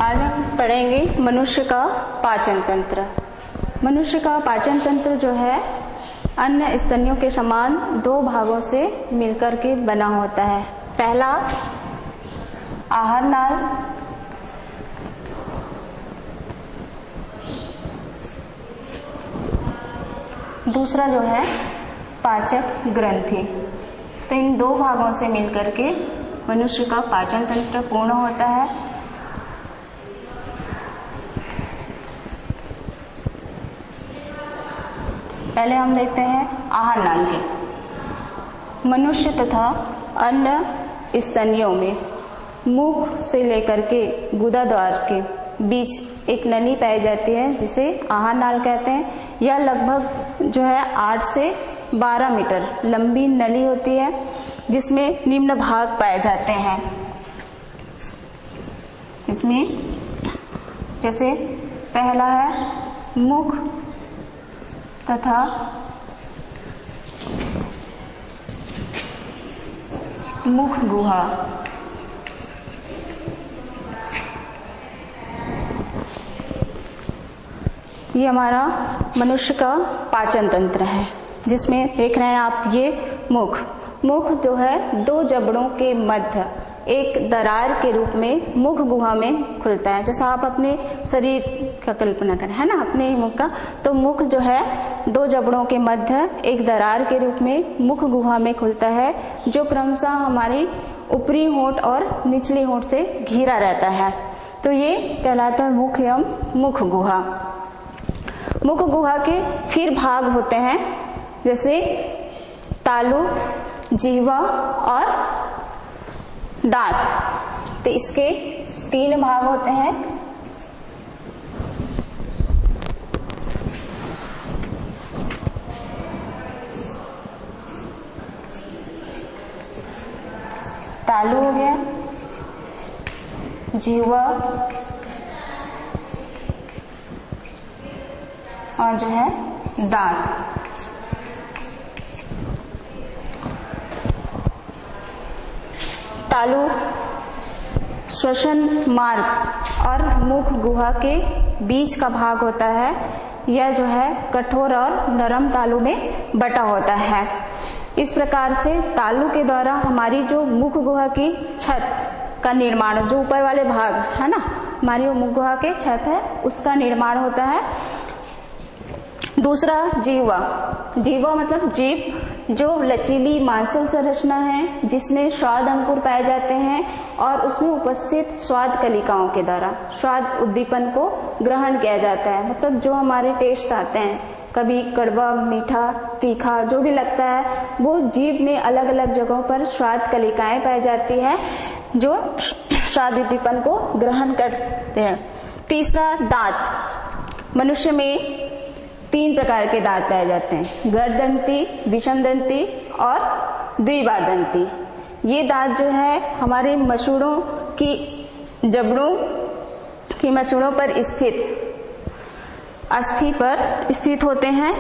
आज हम पढ़ेंगे मनुष्य का पाचन तंत्र। मनुष्य का पाचन तंत्र जो है अन्य स्तनियों के समान दो भागों से मिलकर के बना होता है। पहला आहार नाल, दूसरा जो है पाचक ग्रंथि। तो इन दो भागों से मिलकर के मनुष्य का पाचन तंत्र पूर्ण होता है। पहले हम देखते हैं आहार नाल के। मनुष्य तथा अन्य स्तनियों में मुख से लेकर के गुदा द्वार के बीच एक नली पाई जाती है जिसे आहार नाल कहते हैं। यह लगभग जो है 8 से 12 मीटर लंबी नली होती है जिसमें निम्न भाग पाए जाते हैं। इसमें जैसे पहला है मुख तथा मुख गुहा। ये हमारा मनुष्य का पाचन तंत्र है जिसमें देख रहे हैं आप ये मुख जो है दो जबड़ों के मध्य एक दरार के रूप में मुख गुहा में खुलता है। जैसा आप अपने शरीर का कल्पना करें, है ना, अपने मुख का। तो मुख जो है दो जबड़ों के मध्य एक दरार के रूप में मुख गुहा में खुलता है जो क्रमशः हमारी ऊपरी होंठ और निचली होंठ से घिरा रहता है। तो ये कहलाता है मुख एवं मुख गुहा। मुख गुहा के फिर भाग होते हैं जैसे तालु, जिह्वा और दांत। तो इसके 3 भाग होते हैं। तालु हो गया, जिह्वा और जो है दांत। तालु श्वसन मार्ग और मुख गुहा के बीच का भाग होता है। यह जो है कठोर और नरम तालु में बटा होता है। इस प्रकार से तालु के द्वारा हमारी जो मुख गुहा की छत का निर्माण, जो ऊपर वाले भाग है ना, हमारी मुख गुहा के छत है उसका निर्माण होता है। दूसरा जीवा मतलब जीभ, जो लचीली मांसल संरचना है जिसमें स्वाद अंकुर पाए जाते हैं और उसमें उपस्थित स्वाद कलिकाओं के द्वारा स्वाद उद्दीपन को ग्रहण किया जाता है। मतलब जो हमारे टेस्ट आते हैं, कभी कड़वा, मीठा, तीखा, जो भी लगता है वो जीभ में अलग अलग जगहों पर स्वाद कलिकाएं पाई जाती है जो स्वाद उद्दीपन को ग्रहण करते हैं। तीसरा दांत। मनुष्य में 3 प्रकार के दांत पाए जाते हैं, गर्दंती, विषमदंती और द्विबारदंती। ये दांत जो है हमारे मसूड़ों की जबड़ों की मसूड़ों पर स्थित अस्थि पर स्थित होते हैं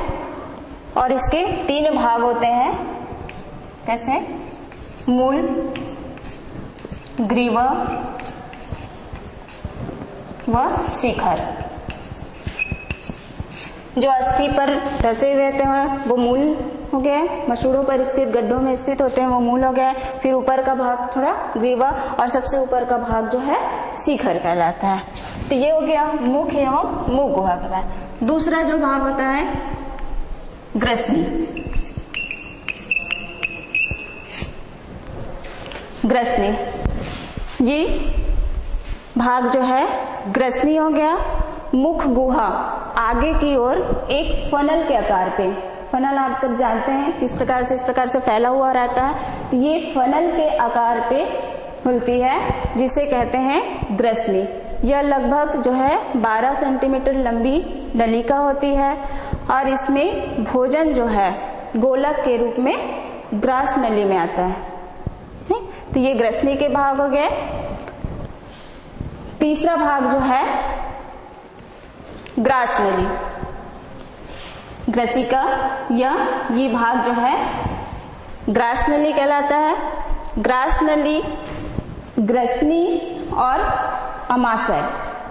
और इसके 3 भाग होते हैं जैसे मूल, ग्रीवा व शिखर। जो अस्थि पर धसे हुए होते हैं वो मूल हो गया, मसूड़ों पर स्थित गड्ढों में स्थित होते हैं वो मूल हो गया। फिर ऊपर का भाग थोड़ा ग्रीवा और सबसे ऊपर का भाग जो है शिखर कहलाता है। तो ये हो गया मुख एवं मुख गुहा का भाग। दूसरा जो भाग होता है ग्रसनी। ये भाग जो है ग्रसनी हो गया। मुख गुहा आगे की ओर एक फनल के आकार पे, फनल आप सब जानते हैं किस प्रकार से, इस प्रकार से फैला हुआ रहता है। तो ये फनल के आकार पे खुलती है जिसे कहते हैं ग्रसनी। यह लगभग जो है 12 सेंटीमीटर लंबी नलिका होती है और इसमें भोजन जो है गोलक के रूप में ग्रास नली में आता है। तो ये ग्रसनी के भाग हो गए। तीसरा भाग जो है ग्रास नली, ग्रसिका, ये भाग जो है ग्रास नली कहलाता है। ग्रास नली, ग्रसनी और अमाशय,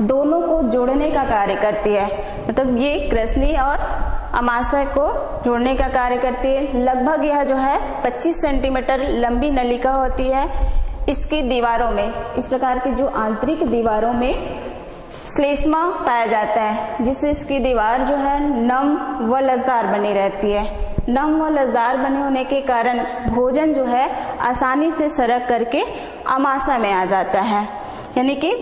दोनों को जोड़ने का कार्य करती है। मतलब ये ग्रसनी और अमाशय को जोड़ने का कार्य करती है। लगभग यह जो है 25 सेंटीमीटर लंबी नलिका होती है। इसकी दीवारों में, इस प्रकार की जो आंतरिक दीवारों में श्लेष्मा पाया जाता है, जिससे इसकी दीवार जो है नम व लसदार बनी रहती है। नम व लसदार बने होने के कारण भोजन जो है आसानी से सरक करके अमाशय में आ जाता है। यानी कि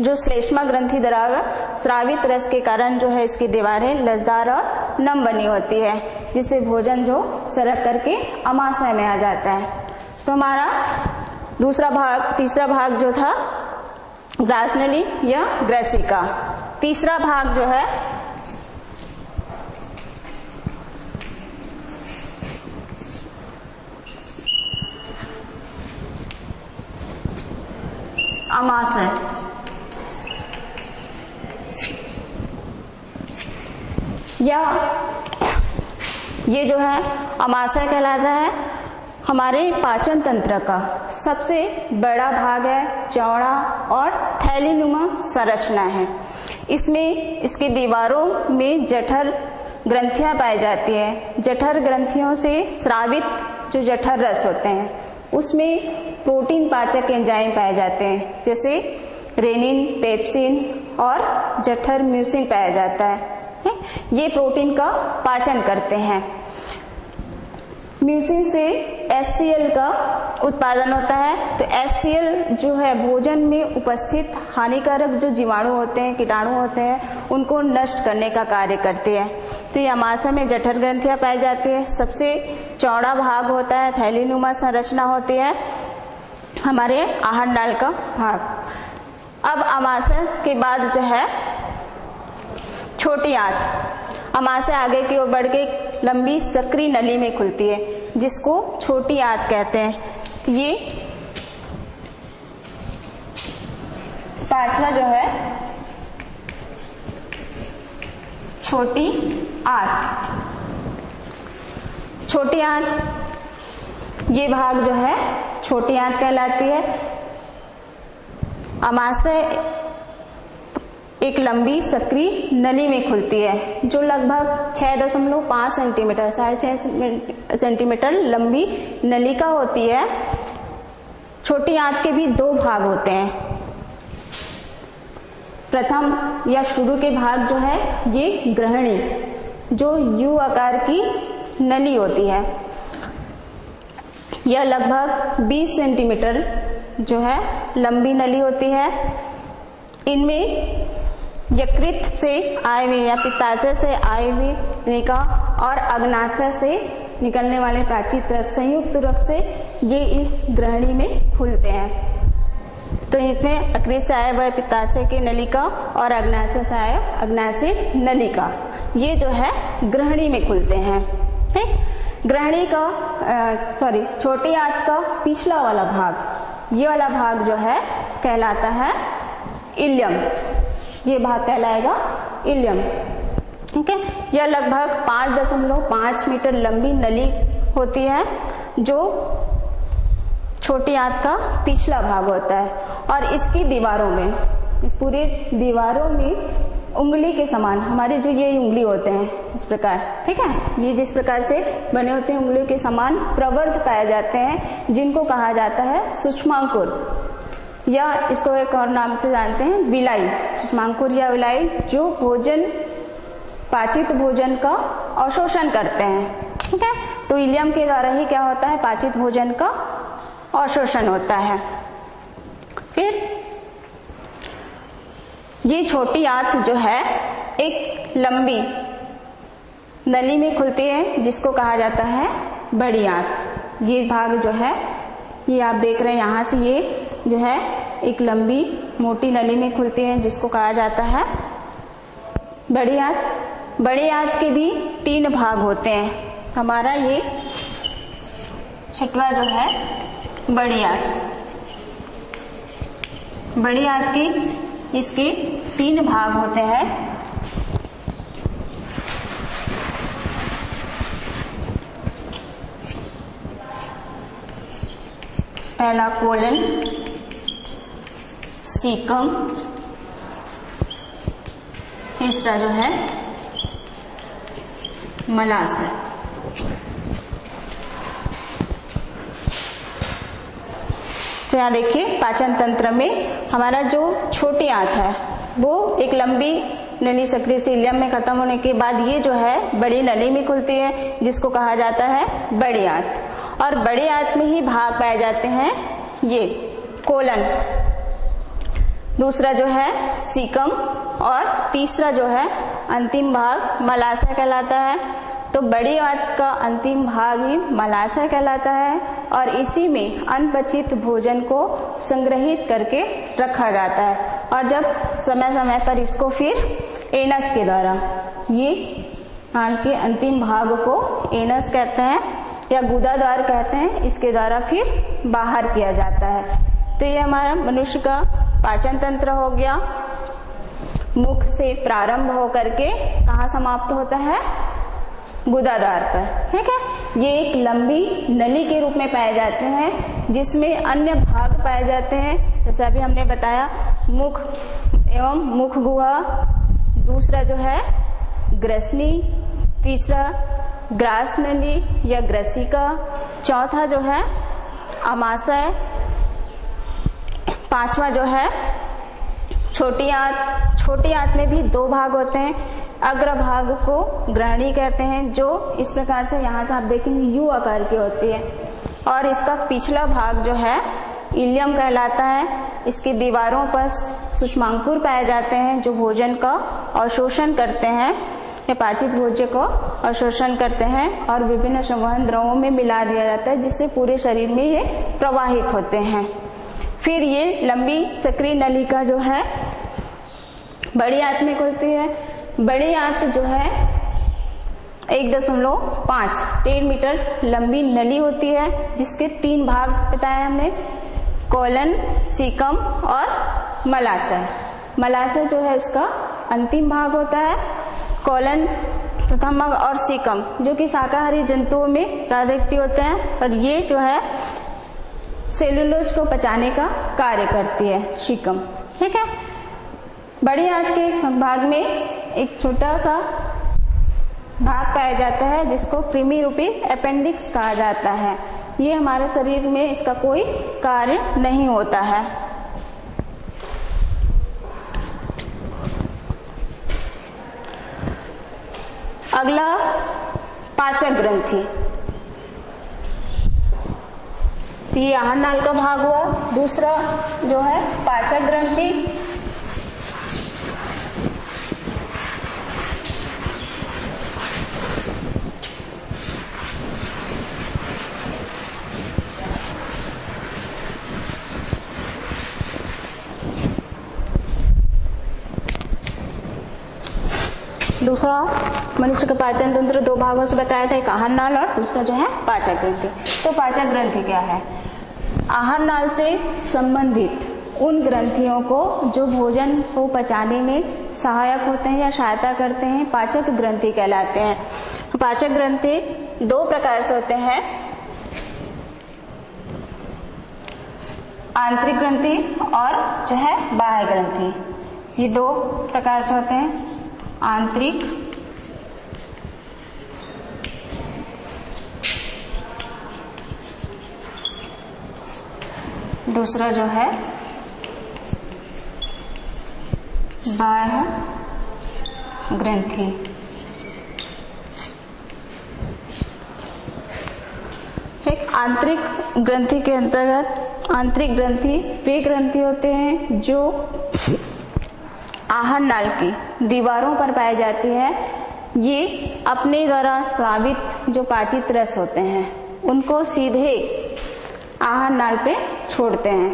जो श्लेष्मा ग्रंथि द्वारा स्रावित रस के कारण जो है इसकी दीवारें लसदार और नम बनी होती है, जिससे भोजन जो सरक करके अमाशय में आ जाता है। तो हमारा तीसरा भाग जो था ग्रासनली या ग्रसिका। तीसरा भाग जो है अमाशय। या ये जो है अमाशय कहलाता है हमारे पाचन तंत्र का सबसे बड़ा भाग है, चौड़ा और थैलीनुमा संरचना है। इसमें इसकी दीवारों में जठर ग्रंथियां पाई जाती है। जठर ग्रंथियों से स्रावित जो जठर रस होते हैं उसमें प्रोटीन पाचक एंजाइम पाए जाते हैं, जैसे रेनिन, पेप्सिन और जठर म्यूसिन पाया जाता है। ये प्रोटीन का पाचन करते हैं। म्यूसिन से HCl का उत्पादन होता है। तो HCl जो है भोजन में उपस्थित हानिकारक जो जीवाणु होते हैं, कीटाणु होते हैं, उनको नष्ट करने का कार्य करती है। तो ये अमाशय में जठर ग्रंथियां पाई जाती है। सबसे चौड़ा भाग होता है, थैलीनुमा संरचना होती है हमारे आहार नाल का भाग। अब अमाशय के बाद जो है छोटी आंत। अमाशय आगे की ओर बढ़ के लंबी सक्रिय नली में खुलती है, जिसको छोटी आंत कहते हैं। तो ये पांचवा जो है छोटी आंत। छोटी आंत ये भाग जो है छोटी आंत कहलाती है। अमाशय एक लंबी सक्रिय नली में खुलती है, जो लगभग 6.5 सेंटीमीटर 6.5 सेंटीमीटर लंबी नलिका होती है। छोटी आंत के भी दो भाग होते हैं। प्रथम या शुरू के भाग जो है ये ग्रहणी, जो यू आकार की नली होती है। यह लगभग 20 सेंटीमीटर जो है लंबी नली होती है। इनमें यकृत से आए हुए या पित्ताशय से आए हुए निका और अग्नाशय से निकलने वाले प्राचीर रस संयुक्त रूप से ये इस ग्रहणी में खुलते हैं। तो इसमें यकृत से आए हुए पित्ताशय की नलिका और अग्नाशय से आए अग्नाशय नलिका, ये जो है ग्रहणी में खुलते हैं। ठीक, ग्रहणी का छोटी आंत का पिछला वाला भाग, ये वाला भाग जो है कहलाता है इलियम। ये भाग कहलाएगा इलियम। ठीक है, यह लगभग 5.5 मीटर लंबी नली होती है, जो छोटी आंत का पिछला भाग होता है। और इसकी दीवारों में, इस पूरे दीवारों में उंगली के समान हमारे जो ये उंगली होते हैं इस प्रकार, ठीक है, ये जिस प्रकार से बने होते हैं उंगलियों के समान प्रवर्ध पाए जाते हैं, जिनको कहा जाता है सूक्ष्मांकुर, या इसको एक और नाम से जानते हैं विलाई। सूक्ष्मांकुर या विलाई जो भोजन, पाचित भोजन का अवशोषण करते हैं। ठीक है, तो इलियम के द्वारा ही क्या होता है, पाचित भोजन का अवशोषण होता है। फिर ये छोटी आंत जो है एक लंबी नली में खुलती है, जिसको कहा जाता है बड़ी आंत। ये भाग जो है, ये आप देख रहे हैं यहाँ से, ये जो है एक लंबी मोटी नली में खुलती है, जिसको कहा जाता है बड़ी आंत। बड़ी आंत के भी 3 भाग होते हैं। हमारा ये छठवा जो है बड़ी आंत। बड़ी आंत के इसके 3 भाग होते हैं। पहला कोलन, सीकम तीसरा जो है मलाशय। तो यहाँ देखिए पाचन तंत्र में हमारा जो छोटी आंत है वो एक लंबी नली सक्रिय सीलियम में खत्म होने के बाद ये जो है बड़ी नली में खुलती है, जिसको कहा जाता है बड़ी आंत। और बड़ी आंत में ही भाग पाए जाते हैं ये कोलन, दूसरा जो है सीकम, और तीसरा जो है अंतिम भाग मलाशय कहलाता है। तो बड़ी आंत का अंतिम भाग ही मलाशय कहलाता है और इसी में अनपचित भोजन को संग्रहित करके रखा जाता है और जब समय समय पर इसको फिर एनस के द्वारा, ये नाल के अंतिम भाग को एनस कहते हैं या गुदाद्वार कहते हैं, इसके द्वारा फिर बाहर किया जाता है। तो ये हमारा मनुष्य का पाचन तंत्र हो गया। मुख से प्रारंभ होकर के कहाँ समाप्त होता है? गुदाद्वार पर, ठीक है। ये एक लंबी नली के रूप में पाए जाते हैं जिसमें अन्य भाग पाए जाते हैं, जैसे अभी हमने बताया मुख एवं मुख गुहा, दूसरा जो है ग्रसनी, तीसरा ग्रास नली या ग्रसिका, चौथा जो है आमाशय, पांचवा जो है छोटी आंत। छोटी आंत में भी दो भाग होते हैं, अग्र भाग को ग्रहणी कहते हैं जो इस प्रकार से यहाँ से आप देखेंगे यू आकार की होती है, और इसका पिछला भाग जो है इलियम कहलाता है। इसकी दीवारों पर सूक्ष्मांकुर पाए जाते हैं जो भोजन का अवशोषण करते हैं या पाचित भोज्य को अवशोषण करते हैं और विभिन्न संवहन द्रवों में मिला दिया जाता है जिससे पूरे शरीर में ये प्रवाहित होते हैं। फिर ये लंबी सक्रिय नलिका जो है बड़ी आंत में खुलती है। बड़ी आंत जो है 1.5 मीटर लंबी नली होती है जिसके 3 भाग बताए हमने, कोलन, सीकम और मलाशय। मलाशय जो है उसका अंतिम भाग होता है। कोलन तथा मग और सीकम जो कि शाकाहारी जंतुओं में ज्यादा एक्टिव होते हैं और ये जो है सेलुलोज को पचाने का कार्य करती है सीकम, ठीक है। बड़ी आंत के भाग में एक छोटा सा भाग पाया जाता है जिसको कृमि रूपी अपेंडिक्स कहा जाता है। ये हमारे शरीर में इसका कोई कार्य नहीं होता है। अगला पाचक ग्रंथि, तो ये आहार नाल का भाग हुआ। दूसरा जो है पाचक ग्रंथि, दूसरा मनुष्य का पाचन तंत्र 2 भागों से बताया था, एक आहार नाल और दूसरा जो है पाचक ग्रंथि। तो पाचक ग्रंथि क्या है? आहार नाल से संबंधित उन ग्रंथियों को जो भोजन को पचाने में सहायक होते हैं या सहायता करते हैं पाचक ग्रंथि कहलाते हैं। पाचक ग्रंथि 2 प्रकार से होते हैं, आंतरिक ग्रंथि और जो है बाह्य ग्रंथि। ये 2 प्रकार से होते हैं, आंतरिक दूसरा जो है बाह्य ग्रंथि। एक आंतरिक ग्रंथि के अंतर्गत आंतरिक ग्रंथि वे ग्रंथि होते हैं जो आहार नाल की दीवारों पर पाई जाती है। ये अपने द्वारा स्रावित जो पाचित रस होते हैं उनको सीधे आहार नाल पे छोड़ते हैं।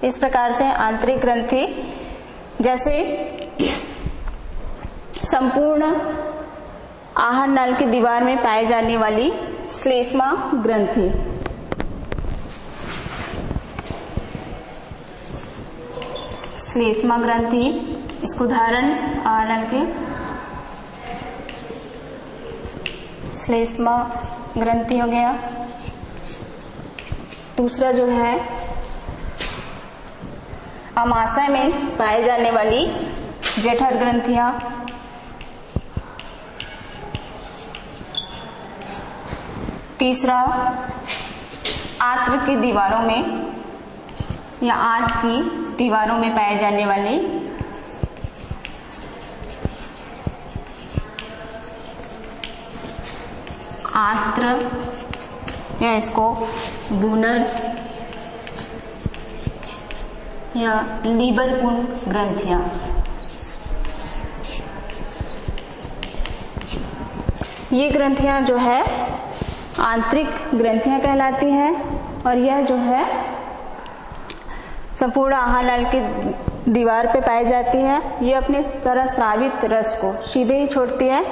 इस प्रकार से आंतरिक ग्रंथि जैसे संपूर्ण आहार नाल की दीवार में पाई जाने वाली श्लेष्मा ग्रंथि, श्लेष्मा ग्रंथि, इसको उदाहरण आहार नाल के श्लेष्मा ग्रंथि हो गया। दूसरा जो है आमाशय में पाए जाने वाली जठर ग्रंथियां, तीसरा आंत्र की दीवारों में या आंत की दीवारों में पाए जाने वाले आंत्र या इसको बूनर्स या लीबरपूर्ण ग्रंथियां। ये ग्रंथियां जो है आंतरिक ग्रंथियां कहलाती है और यह जो है संपूर्ण आहार नाल की दीवार पे पाई जाती है। ये अपने तरह स्रावित रस को सीधे ही छोड़ती है।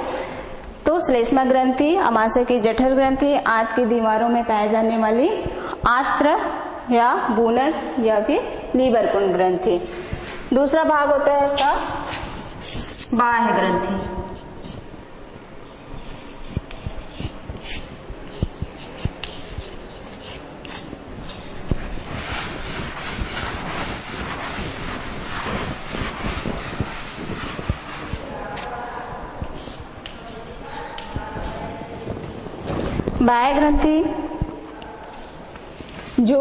तो श्लेष्मा ग्रंथि, अमाशय की जठर ग्रंथि, आंत की दीवारों में पाए जाने वाली आंत्र या बूनर्स या फिर लीबरपूर्ण ग्रंथि। दूसरा भाग होता है इसका बाह्य ग्रंथि। बाह्य ग्रंथि जो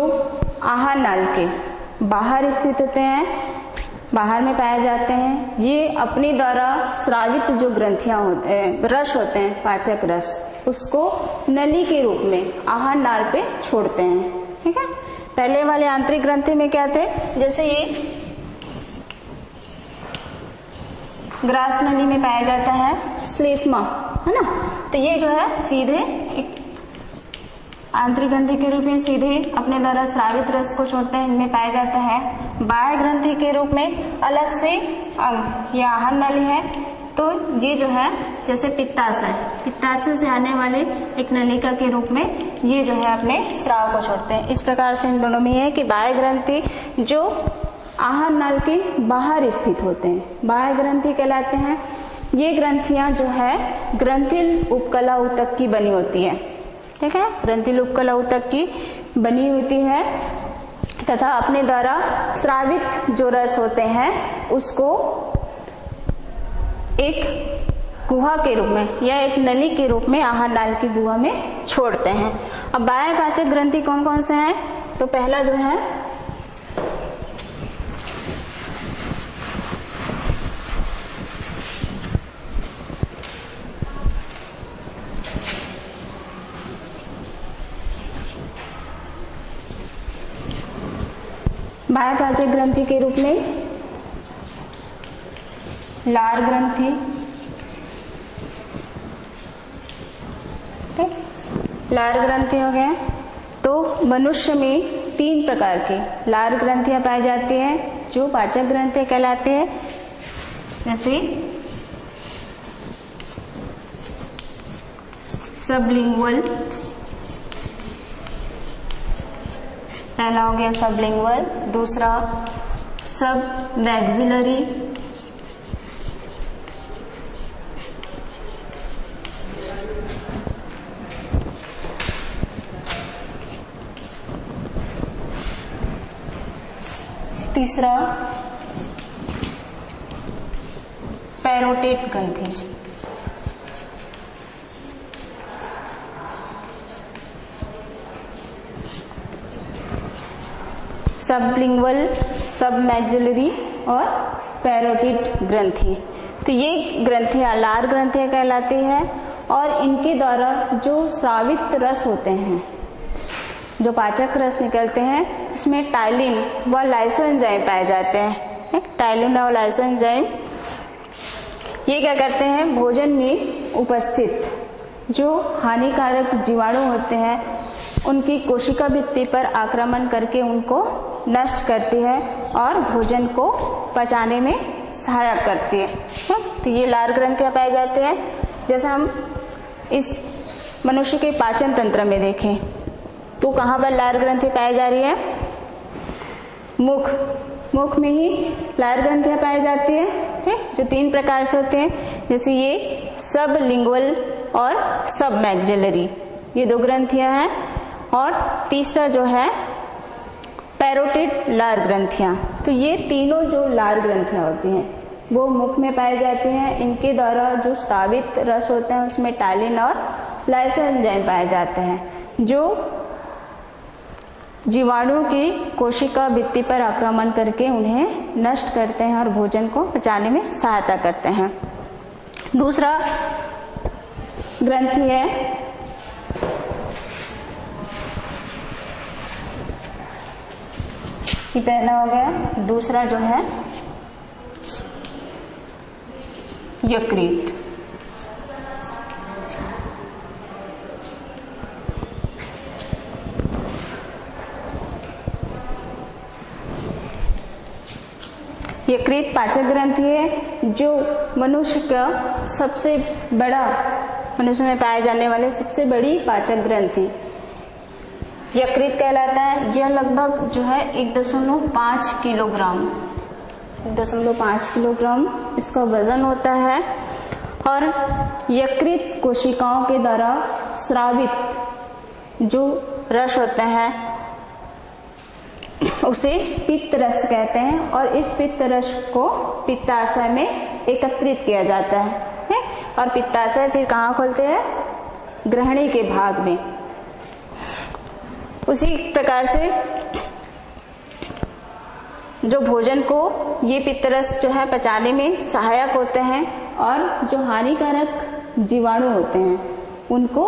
आहार नाल के बाहर स्थित होते हैं, बाहर में पाए जाते हैं। ये अपने द्वारा स्रावित जो ग्रंथियां रस होते हैं, पाचक रस, उसको नली के रूप में आहार नाल पे छोड़ते हैं। ठीक है। पहले वाले आंतरिक ग्रंथि में क्या थे, जैसे ये ग्रास नली में पाया जाता है श्लेष्मा, है ना, तो ये जो है सीधे एक आंतरिक ग्रंथि के रूप में सीधे अपने द्वारा स्रावित रस को छोड़ते हैं, इनमें पाया जाता है। बाह्य ग्रंथि के रूप में अलग से ये आहार नली है, तो ये जो है जैसे पित्ताशय, पित्ताशय से आने वाले एक नलिका के रूप में ये जो है अपने स्राव को छोड़ते हैं। इस प्रकार से इन दोनों में है कि बाह्य ग्रंथि जो आहार नाल के बाहर स्थित होते हैं, बाह्य ग्रंथि कहलाते हैं। ये ग्रंथियां जो है ग्रंथिल उपकला ऊतक की बनी होती है। ठीक है, ग्रंथिल उपकला ऊतक की बनी होती है तथा अपने द्वारा स्रावित जो रस होते हैं उसको एक गुहा के रूप में या एक नली के रूप में आहार नाल की गुहा में छोड़ते हैं। अब बाह्य पाचक ग्रंथि कौन कौन से हैं, तो पहला जो है बाह्य पाचक ग्रंथि के रूप में लार ग्रंथि, लार ग्रंथि हो गया। तो मनुष्य में 3 प्रकार की लार ग्रंथियां पाई जाती हैं जो पाचक ग्रंथि कहलाते हैं। जैसे सबलिंगुअल, पहला हो गया सबलिंगुअल, दूसरा सब मैक्सिलरी, तीसरा पैरोटेट ग्रंथि। सबलिंगुअल, सब मैक्सिलरी और पैरोटिड ग्रंथि। तो ये ग्रंथियां लार ग्रंथियां कहलाती है और इनके द्वारा जो स्रावित रस होते हैं, जो पाचक रस निकलते हैं, इसमें टाइलिन व लाइसोएंजाइम पाए जाते हैं। टाइलिन और लाइसोएंजाइम ये क्या करते हैं, भोजन में उपस्थित जो हानिकारक जीवाणु होते हैं उनकी कोशिका भित्ति पर आक्रमण करके उनको नष्ट करती है और भोजन को पचाने में सहायक करती है। तो ये लार ग्रंथियां पाए जाते हैं। जैसे हम इस मनुष्य के पाचन तंत्र में देखें तो कहाँ पर लार ग्रंथि पाई जा रही है, मुख में ही लार ग्रंथियां पाई जाती है, जो 3 प्रकार से होते हैं। जैसे ये सब लिंगुअल और सब मैक्सिलरी, ये 2 ग्रंथियां हैं। और तीसरा जो है पैरोटिड लार ग्रंथियां। तो ये तीनों जो लार ग्रंथियां होती हैं वो मुख में पाए जाते हैं। इनके द्वारा जो स्रावित रस होते हैं उसमें टैलिन और लाइसोएंजाइम पाए जाते हैं, जो जीवाणु की कोशिका भित्ति पर आक्रमण करके उन्हें नष्ट करते हैं और भोजन को पचाने में सहायता करते हैं। दूसरा ग्रंथि है ये पहला हो गया। दूसरा जो है यकृत। यकृत पाचक ग्रंथि है जो मनुष्य का सबसे बड़ा, मनुष्य में पाए जाने वाले सबसे बड़ी पाचक ग्रंथि यकृत कहलाता है। यह लगभग जो है 1.5 किलोग्राम 1.5 किलोग्राम इसका वजन होता है और यकृत कोशिकाओं के द्वारा स्रावित जो रस होता है उसे पित्त रस कहते हैं और इस पित्त रस को पित्ताशय में एकत्रित किया जाता है और पित्ताशय फिर कहाँ खोलते हैं? ग्रहणी के भाग में। उसी प्रकार से जो भोजन को ये पित्त रस जो है पचाने में सहायक होते हैं और जो हानिकारक जीवाणु होते हैं उनको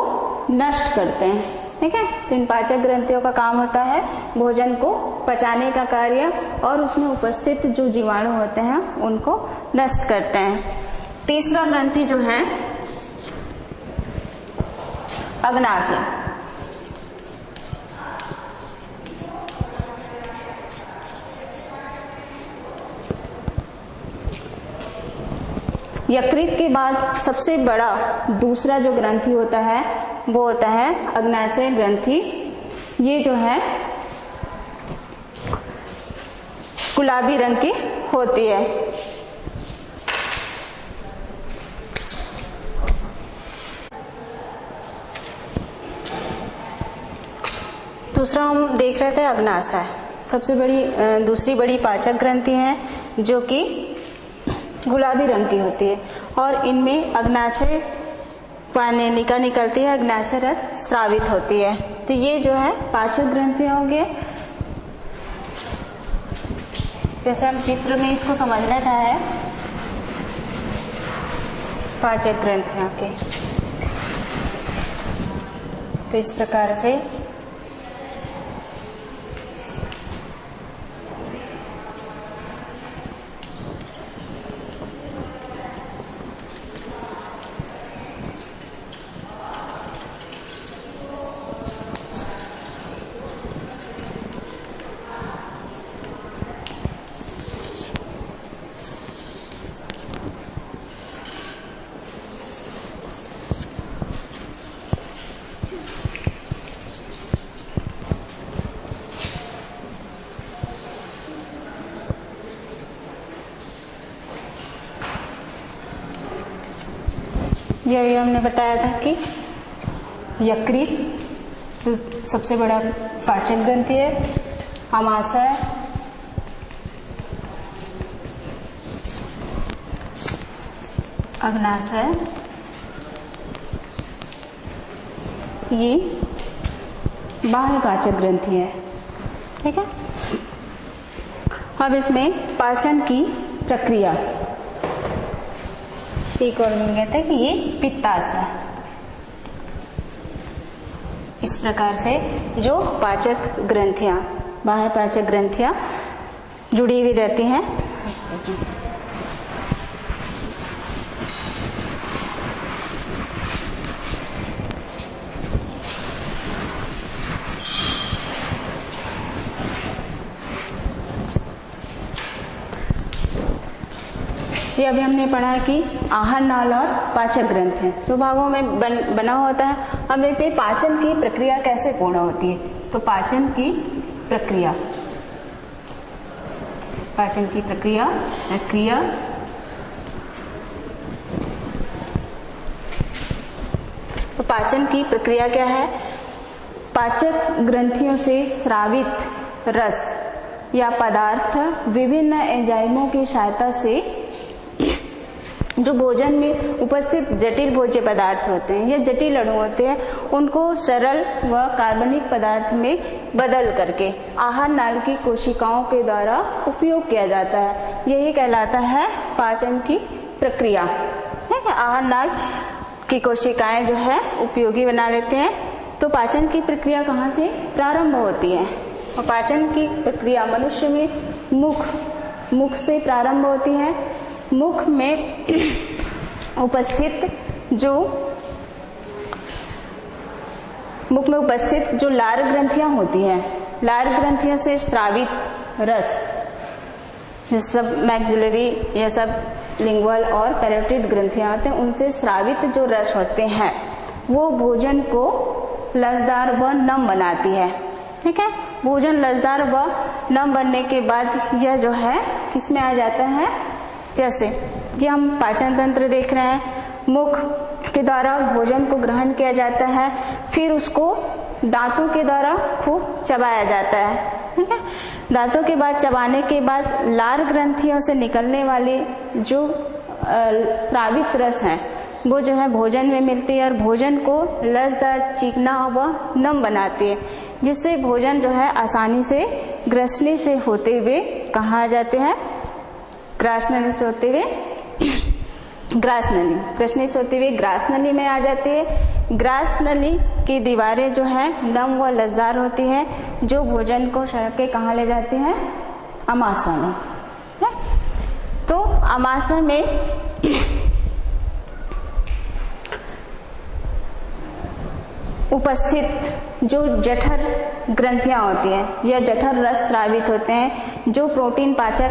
नष्ट करते हैं। ठीक है, तो इन पाचक ग्रंथियों का काम होता है भोजन को पचाने का कार्य और उसमें उपस्थित जो जीवाणु होते हैं उनको नष्ट करते हैं। तीसरा ग्रंथि जो है अग्नाशय। यकृत के बाद सबसे बड़ा दूसरा जो ग्रंथि होता है वो होता है अग्नाशय ग्रंथि। ये जो है गुलाबी रंग की होती है। दूसरा हम देख रहे थे अग्नाशय, सबसे बड़ी दूसरी बड़ी पाचक ग्रंथि है जो कि गुलाबी रंग की होती है और इनमें अग्नाशय पानिका निकलती है, अग्नाशय रस स्रावित होती है। तो ये जो है पाचक ग्रंथियां होंगे। जैसे हम चित्र में इसको समझना चाहे पाचक ग्रंथियां के, तो इस प्रकार से यह भी हमने बताया था कि यकृत तो सबसे बड़ा पाचक ग्रंथि है, आमाशय, अग्नाशय, ये बाह्य पाचक ग्रंथि है। ठीक है, अब इसमें पाचन की प्रक्रिया एक और में कहते हैं कि ये पित्ताशय। इस प्रकार से जो पाचक ग्रंथियां, बाह्य पाचक ग्रंथियां जुड़ी हुई रहती हैं। ये अभी हमने पढ़ा कि आहार नाल और पाचक ग्रंथ है, दो भागों में बना होता है। हम देखते हैं पाचन की प्रक्रिया कैसे पूर्ण होती है। तो पाचन की प्रक्रिया तो पाचन की प्रक्रिया क्या है? पाचक ग्रंथियों से स्रावित रस या पदार्थ विभिन्न एंजाइमों की सहायता से जो भोजन में उपस्थित जटिल भोज्य पदार्थ होते हैं या जटिल अणु होते हैं, उनको सरल व कार्बनिक पदार्थ में बदल करके आहार नाल की कोशिकाओं के द्वारा उपयोग किया जाता है। यही कहलाता है पाचन की प्रक्रिया। आहार नाल की कोशिकाएं जो है उपयोगी बना लेते हैं। तो पाचन की प्रक्रिया कहाँ से प्रारंभ होती है? और पाचन की प्रक्रिया मनुष्य में मुख से प्रारंभ होती है। मुख में उपस्थित जो लार ग्रंथियां होती हैं, लार ग्रंथियों से स्रावित रस, ये सब मैक्सिलरी, ये सब लिंगुअल और पैरोटिड ग्रंथियां होते हैं, उनसे स्रावित जो रस होते हैं वो भोजन को लसदार व नम बनाती है। ठीक है, भोजन लसदार व नम बनने के बाद यह जो है किस में आ जाता है? जैसे ये हम पाचन तंत्र देख रहे हैं, मुख के द्वारा भोजन को ग्रहण किया जाता है, फिर उसको दांतों के द्वारा खूब चबाया जाता है। ठीक है, दांतों के बाद चबाने के बाद लार ग्रंथियों से निकलने वाली जो स्रावित रस है वो जो है भोजन में मिलती है और भोजन को लसदार, चिकना व नम बनाती है, जिससे भोजन जो है आसानी से ग्रसनी से होते हुए कहाँ आ जाते हैं? ग्रासनली से होते हुए ग्रसनी से होते हुए ग्रासनली में आ जाती है। ग्रासनली की दीवारें जो है नम व लसदार होती है, जो भोजन को सड़क के कहाँ ले जाती हैं? अमाशय में। तो अमाशय में उपस्थित जो जठर ग्रंथियां होती हैं या जठर रस स्रावित होते हैं, जो प्रोटीन पाचक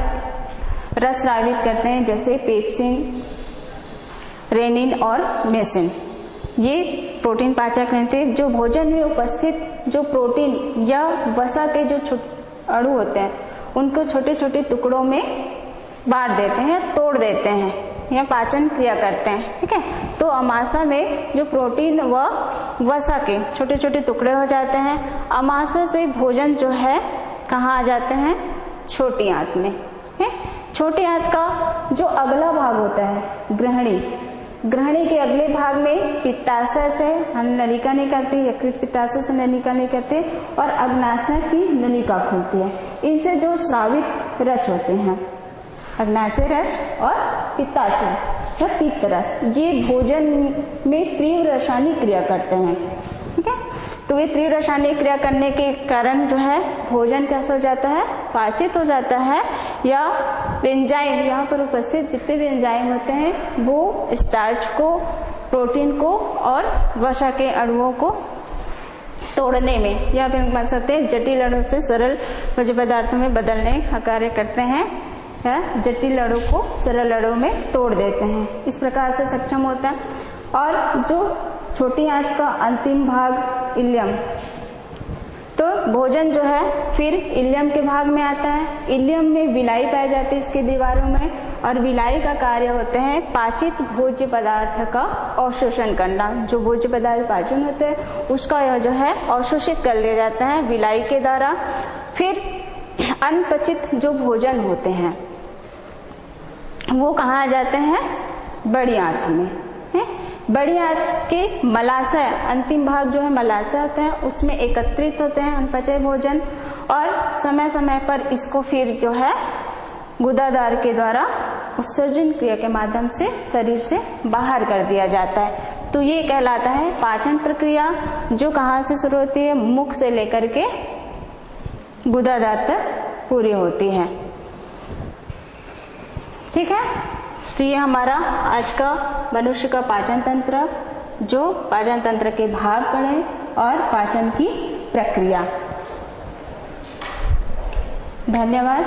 रस स्रावित करते हैं, जैसे पेप्सिन, रेनिन और मेसिन। ये प्रोटीन पाचक रहते हैं जो भोजन में उपस्थित जो प्रोटीन या वसा के जो अणु होते हैं उनको छोटे छोटे टुकड़ों में बांट देते हैं, तोड़ देते हैं या पाचन क्रिया करते हैं। ठीक है, तो अमाशय में जो प्रोटीन व वसा के छोटे छोटे टुकड़े हो जाते हैं। अमाशय से भोजन जो है कहाँ आ जाते हैं? छोटी आंत में। छोटी आंत का जो अगला भाग होता है ग्रहणी के अगले भाग में पित्ताशय से हम नलिका निकलती है, यकृत पित्ताशय से नलिका निकलती है और अग्नाशय की नलिका खुलती है। इनसे जो स्रावित रस होते हैं, अग्नाशय रस और पित्ताशय या पित्त रस, ये भोजन में तीव्र रासायनिक क्रिया करते हैं। ठीक है, तो वे तीव्र रासायनिक क्रिया करने के कारण जो है भोजन कैसा हो जाता है? पाचित हो जाता है, या एंजाइम यहाँ पर उपस्थित जितने भी एंजाइम होते हैं वो स्टार्च को, प्रोटीन को और वसा के अणुओं को तोड़ने में या फिर मान सकते हैं जटिल अणु से सरल भोज्य पदार्थों में बदलने का कार्य करते हैं, या जटिल अणु को सरल अणु में तोड़ देते हैं। इस प्रकार से सक्षम होता है। और जो छोटी आंत का अंतिम भाग इलियम, तो भोजन जो है फिर इलियम के भाग में आता है। इलियम में विलाई पाई जाती है इसकी दीवारों में, और विलाई का कार्य होते हैं पाचित भोज्य पदार्थ का अवशोषण करना। जो भोज्य पदार्थ पाचन होते हैं उसका यह जो है अवशोषित कर लिया जाता है विलाई के द्वारा। फिर अनपचित जो भोजन होते हैं वो कहाँ आ जाते हैं? बड़ी आंत में। बड़ी आंत के मलाशय, अंतिम भाग जो है मलाशय होता है, उसमें एकत्रित होते हैं अनपचय भोजन, और समय समय पर इसको फिर जो है गुदाद्वार के द्वारा उत्सर्जन क्रिया के माध्यम से शरीर से बाहर कर दिया जाता है। तो ये कहलाता है पाचन प्रक्रिया, जो कहाँ से शुरू होती है? मुख से लेकर के गुदाद्वार तक पूरी होती है। ठीक है, तो ये हमारा आज का मनुष्य का पाचन तंत्र, जो पाचन तंत्र के भाग पढ़े और पाचन की प्रक्रिया। धन्यवाद।